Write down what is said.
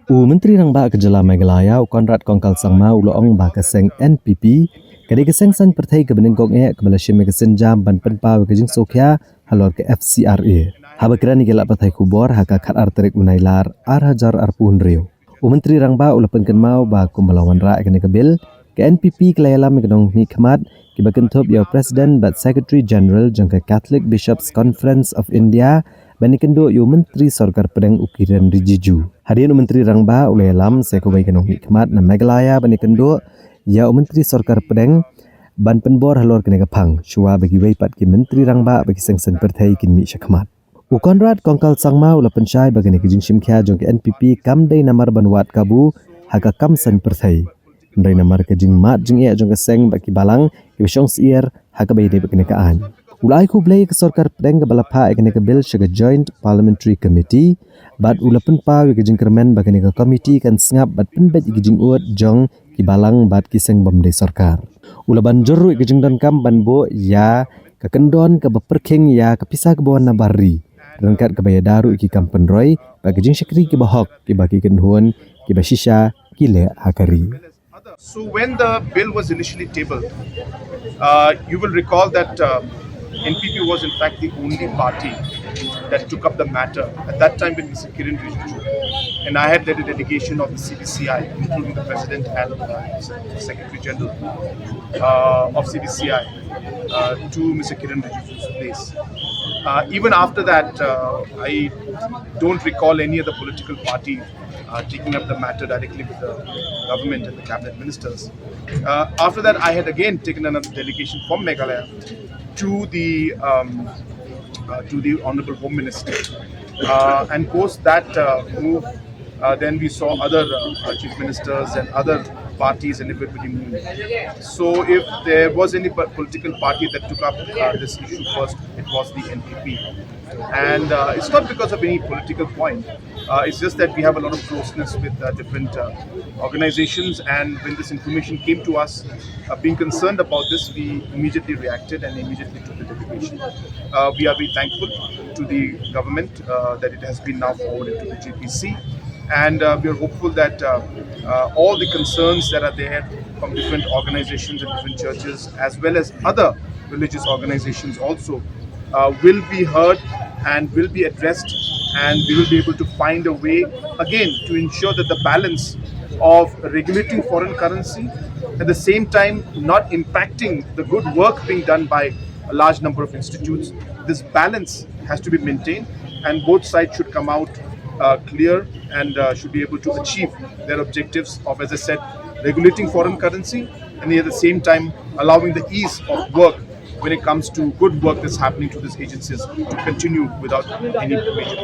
Menteri Rang Ba Kejala Meghalaya Konrad Kongkal Sangma Uloong Ba Keseng NPP Kadai Keseng San Pertai Kebening Kong 𝗏𝗶𝗵 Jam Ban Penpa 𝗏𝗶𝗵 𝗆𝗆𝗏𝗏 Habakran Gelak Pertai Kubor Haka Khat Arterik Unailar Hajar Arpun Rio Menteri Rang Ba Ulapan Kenmau Ba Kumbalawan Ra Kebil ke NPP Kelayala Megenong Mikmat Kibakentup Your President but Secretary General Jangka Catholic Bishops Conference of India Banikendo Yo Menteri Sorkar Pedang Ukiran Rijiju. Hadirin Menteri Rang Ba ulai alam Sekobai Kenong Hikmat na Meghalaya Banikendo Ya Menteri Sorkar Pedang Ban Penbor Halor Kenegapang Shua bagi Waipat Ki Menteri Rang Ba bagi Sengsen Pertai Kin Mi Syakmat. Konrad Kongkal Sangma ula pensyai bagi Kijing Shimkya jong ke NPP Kamdai Namar Banwat Kabu Haka Kamsen Pertai. Ndai Namar Kijing Mat jeng ia jong ke Seng bagi Balang Kiwishong Sier Haka Bayi Bekenekaan. Ulai ku blai ke Sorkar Pedang ke Balapa ekene ke bil syaga Joint Parliamentary Committee bat ula penpa ke Kermen bakene ke komiti kan sengap bat penbet Kijing Uat jong ki Balang bat kiseng bamdai Sorkar. Ula banjuru Kijing Don Kam banbo ya ke kendon ke beperking ya ke pisah ke bawah nabari rengkat ke baya daru ki Kampen Roy bagi Kijing Syakri ki bahok ki bagi kenhuan ki basisha ki le hakari. So when the bill was initially tabled, you will recall that NPP was in fact the only party that took up the matter at that time with Mr. Kiran Rijiju, and I had led a delegation of the CBCI, including the President and Secretary General of CBCI to Mr. Kiran Rijiju's place. Even after that, I don't recall any other political party taking up the matter directly with the government and the cabinet ministers. After that, I had again taken another delegation from Meghalaya to the Honorable Home Minister, and post that move, then we saw other chief ministers and other parties and everybody moving. So if there was any political party that took up this issue first, it was the NPP. And it's not because of any political point. It's just that we have a lot of closeness with different organizations, and when this information came to us, being concerned about this, we immediately reacted and immediately took the delegation. We are very thankful to the government that it has been now forwarded to the GPC, and we are hopeful that all the concerns that are there from different organizations and different churches, as well as other religious organizations also, will be heard and will be addressed, and we will be able to find a way again to ensure that the balance of regulating foreign currency at the same time not impacting the good work being done by a large number of institutes, this balance has to be maintained, and both sides should come out clear and should be able to achieve their objectives of, as I said, regulating foreign currency and at the same time allowing the ease of work when it comes to good work that's happening to these agencies to continue without any major.